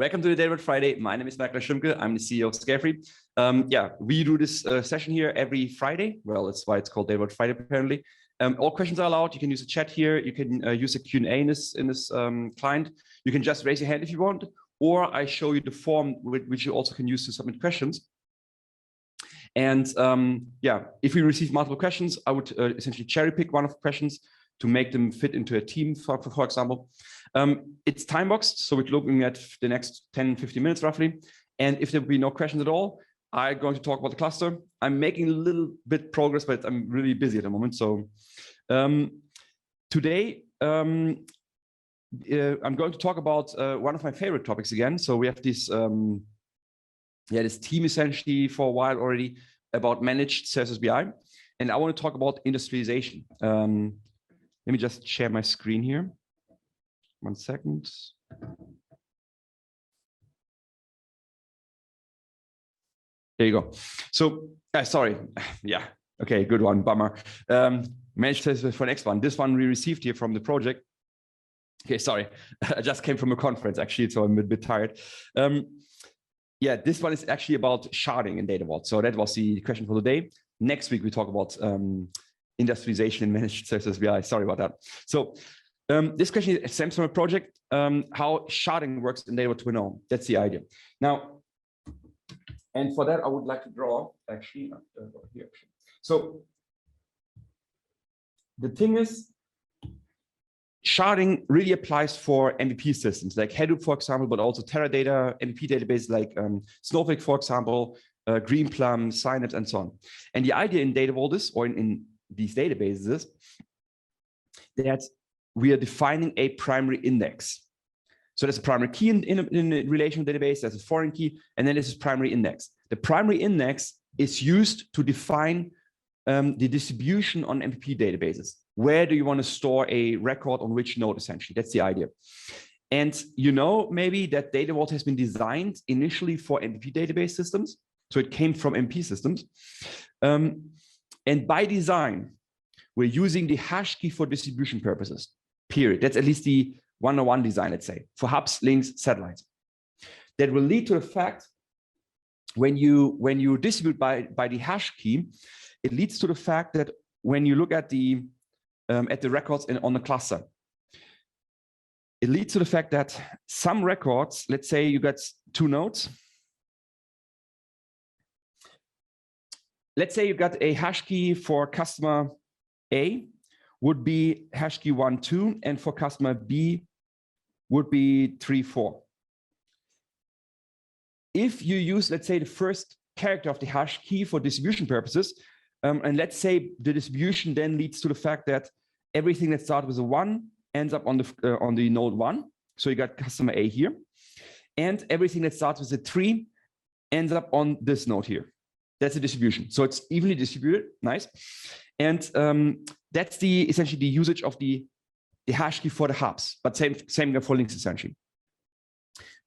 Welcome to the Data Vault Friday. My name is Michael Olschimke. I'm the CEO of Scalefree. We do this session here every Friday. Well, that's why it's called Data Vault Friday, apparently. All questions are allowed. You can use the chat here. You can use a Q&A in this client. You can just raise your hand if you want, or I show you the form which you also can use to submit questions. And if we receive multiple questions, I would essentially cherry pick one of the questions to make them fit into a team, for example. It's time boxed, so we're looking at the next 10-15 minutes roughly. And if there will be no questions at all, I'm going to talk about the cluster. I'm making a little bit progress, but I'm really busy at the moment. So today, I'm going to talk about one of my favorite topics again. So we have this, this team essentially for a while already about managed services BI. And I want to talk about industrialization. Let me just share my screen here. 1 second. There you go. So, sorry. Yeah. Okay, good one. Bummer. Managed services for next one. This one we received here from the project. Okay, sorry. I just came from a conference actually, so I'm a bit tired. This one is actually about sharding in Data Vault. So that was the question for the day. Next week we talk about industrialization in managed services BI. Sorry about that. So this question stems from a project, how sharding works in Data Vault 2.0. That's the idea. Now, and for that, I would like to draw actually here. So the thing is, sharding really applies for MVP systems like Hadoop, for example, but also Teradata, MVP databases like Snowflake, for example, Greenplum, Synapse, and so on. And the idea in Data Vault is, or in these databases, is that we are defining a primary index. So there's a primary key in a relational database, there's a foreign key, and then this is primary index. The primary index is used to define the distribution on MVP databases. Where do you want to store a record on which node, essentially? That's the idea. And you know maybe that Data Vault has been designed initially for MVP database systems. So it came from MP systems. And by design, we're using the hash key for distribution purposes, period. That's at least the 101 design, let's say, for hubs, links, satellites. That will lead to the fact when you distribute by the hash key, it leads to the fact that when you look at the records on the cluster, it leads to the fact that some records, let's say you got 2 nodes. Let's say you got a hash key for customer A would be hash key 1, 2, and for customer B would be 3, 4. If you use, let's say, the first character of the hash key for distribution purposes, and let's say the distribution then leads to the fact that everything that starts with a 1 ends up on the node 1. So you got customer A here, and everything that starts with a 3 ends up on this node here. That's the distribution. So it's evenly distributed. Nice. And that's essentially the usage of the hash key for the hubs, but same for links essentially.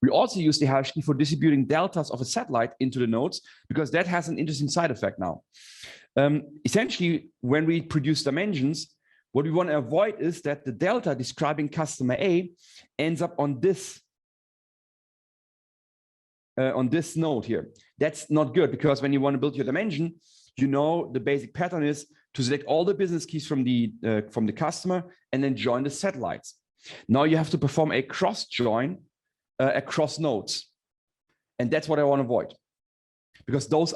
We also use the hash key for distributing deltas of a satellite into the nodes, because that has an interesting side effect now. Essentially, when we produce dimensions, what we want to avoid is that the delta describing customer A ends up on this node here. That's not good, because when you want to build your dimension, you know the basic pattern is to select all the business keys from the customer and then join the satellites. Now you have to perform a cross join across nodes, and that's what I want to avoid, because those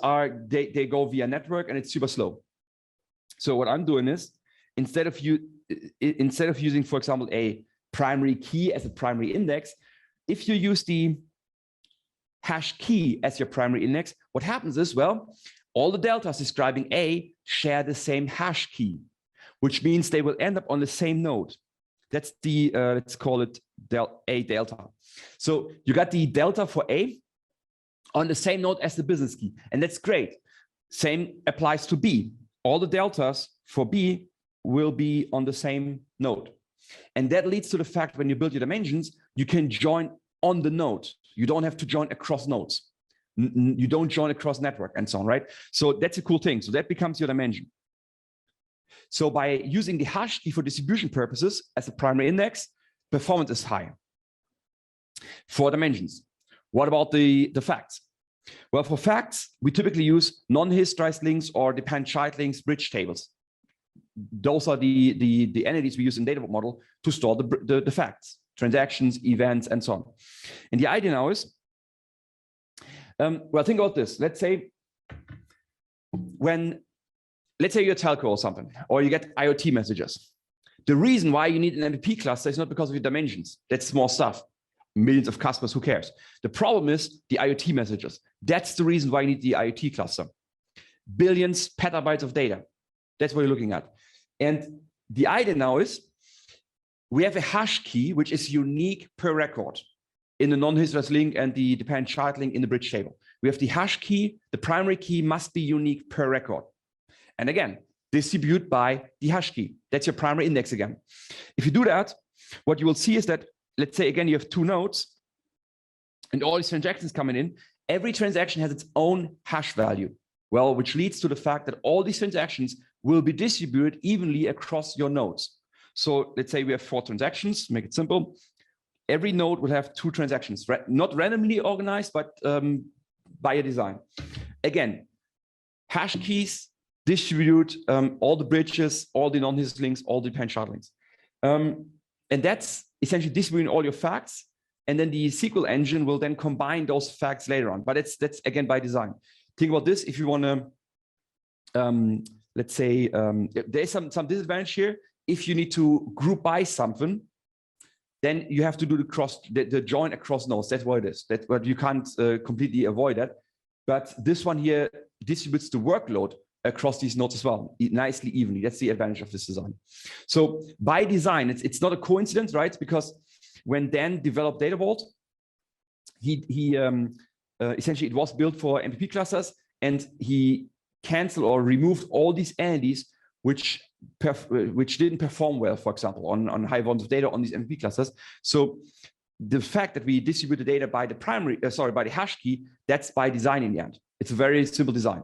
they go via network and it's super slow. So what I'm doing is, instead of using, for example, a primary key as a primary index, if you use the hash key as your primary index, what happens is, well, all the deltas describing A share the same hash key, which means they will end up on the same node. That's the, let's call it A delta. So you got the delta for A on the same node as the business key, and that's great. Same applies to B. All the deltas for B will be on the same node. And that leads to the fact when you build your dimensions, you can join on the node. You don't have to join across nodes. You don't join across network and so on, right? So that's a cool thing. So that becomes your dimension. So by using the hash key for distribution purposes as a primary index, performance is high for dimensions. What about the facts? Well, for facts, we typically use non-historized links or depend child links, bridge tables. Those are the entities we use in data model to store the facts, transactions, events, and so on. And the idea now is, well, think about this. Let's say you're a telco or something, or you get IoT messages. The reason why you need an MVP cluster is not because of your dimensions. That's small stuff. Millions of customers, who cares? The problem is the IoT messages. That's the reason why you need the IoT cluster. Billions, petabytes of data. That's what you're looking at. And the idea now is we have a hash key, which is unique per record in the non-historized link and the dependent child link in the bridge table. We have the hash key. The primary key must be unique per record. And again, distribute by the hash key. That's your primary index again. If you do that, what you will see is that, let's say, again, you have two nodes and all these transactions coming in. Every transaction has its own hash value. Well, which leads to the fact that all these transactions will be distributed evenly across your nodes. So let's say we have 4 transactions, make it simple. Every node will have 2 transactions, not randomly organized, but by a design. Again, hash keys distribute all the bridges, all the non-historized links, all the dependent child links. And that's essentially distributing all your facts. And then the SQL engine will then combine those facts later on. But that's again by design. Think about this. If you want to, let's say, there's some disadvantage here. If you need to group by something, then you have to do the join across nodes. That's what it is. That's what you can't completely avoid that. But this one here distributes the workload across these nodes as well, nicely, evenly. That's the advantage of this design. So by design, it's not a coincidence, right? Because when Dan developed Data Vault, he essentially, it was built for MPP clusters, and he canceled or removed all these entities which didn't perform well, for example, on high volumes of data on these MPP clusters. So the fact that we distribute the data by the by the hash key, that's by design in the end. It's a very simple design.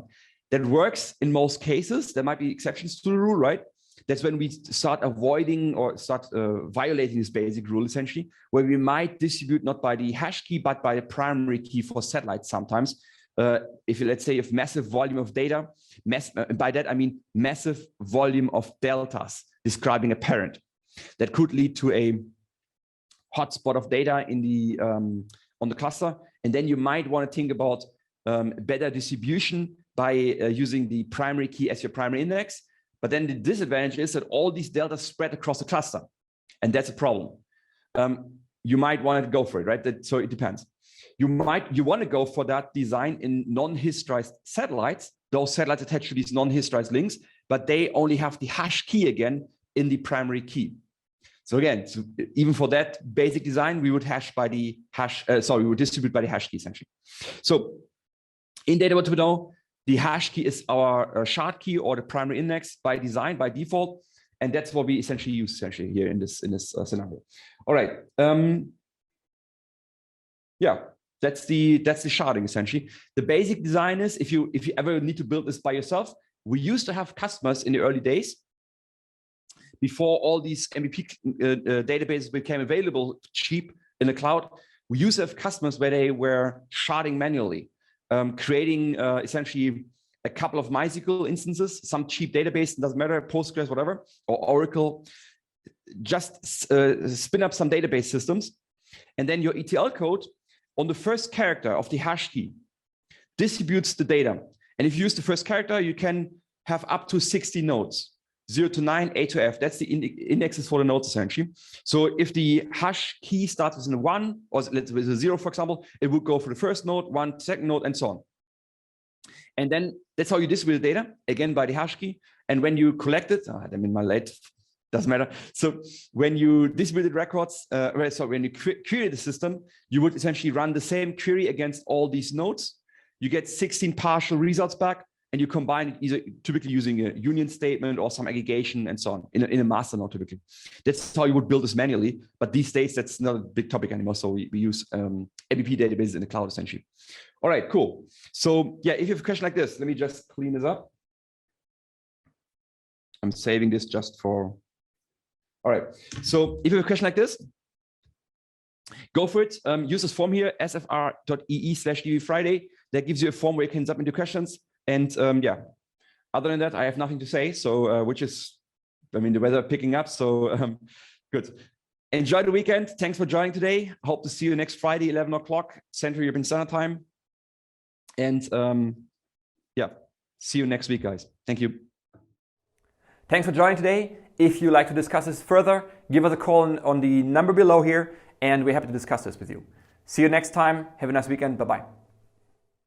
That works in most cases. There might be exceptions to the rule, right? That's when we start avoiding or start violating this basic rule, essentially, where we might distribute not by the hash key, but by the primary key for satellites sometimes. If you, let's say, if massive volume of data, by that I mean massive volume of deltas describing a parent, that could lead to a hotspot of data in the on the cluster, and then you might want to think about better distribution by using the primary key as your primary index. But then the disadvantage is that all these deltas spread across the cluster, and that's a problem. You might want to go for it, right? So it depends. You want to go for that design in non-historized satellites, those satellites attached to these non-historized links, but they only have the hash key again in the primary key. So again, even for that basic design, we would we would distribute by the hash key essentially. So in Data Vault 2.0, the hash key is our shard key or the primary index by design, by default, and that's what we essentially use here in this scenario. All right, yeah, that's the sharding essentially. The basic design is, if you ever need to build this by yourself, we used to have customers in the early days before all these MVP databases became available cheap in the cloud. We used to have customers where they were sharding manually. Creating essentially a couple of MySQL instances, some cheap database, doesn't matter, Postgres, whatever, or Oracle, just spin up some database systems. And then your ETL code on the first character of the hash key distributes the data. And if you use the first character, you can have up to 60 nodes, 0 to 9, A to F. That's the indexes for the nodes essentially. So if the hash key starts with a 1 or with a 0, for example, it would go for the first node, 1 second node, and so on. And then that's how you distribute the data, again by the hash key. And when you collect it, I'm in my late, doesn't matter. So when you distributed records, when you query the system, you would essentially run the same query against all these nodes. You get 16 partial results back, and you combine it either typically using a union statement or some aggregation and so on in a master node typically. That's how you would build this manually. But these days, that's not a big topic anymore. So we use MVP databases in the cloud essentially. All right, cool. So yeah, if you have a question like this, let me just clean this up. I'm saving this just for. All right. So if you have a question like this, Go for it. Use this form here, sfr.ee/dvfriday. That gives you a form where you can submit your questions. And yeah, other than that, I have nothing to say. So, which is, I mean, the weather picking up. So good. Enjoy the weekend. Thanks for joining today. Hope to see you next Friday, 11 o'clock Central European Standard Time. And yeah, see you next week, guys. Thank you. Thanks for joining today. If you'd like to discuss this further, give us a call on the number below here, and we're happy to discuss this with you. See you next time. Have a nice weekend. Bye-bye.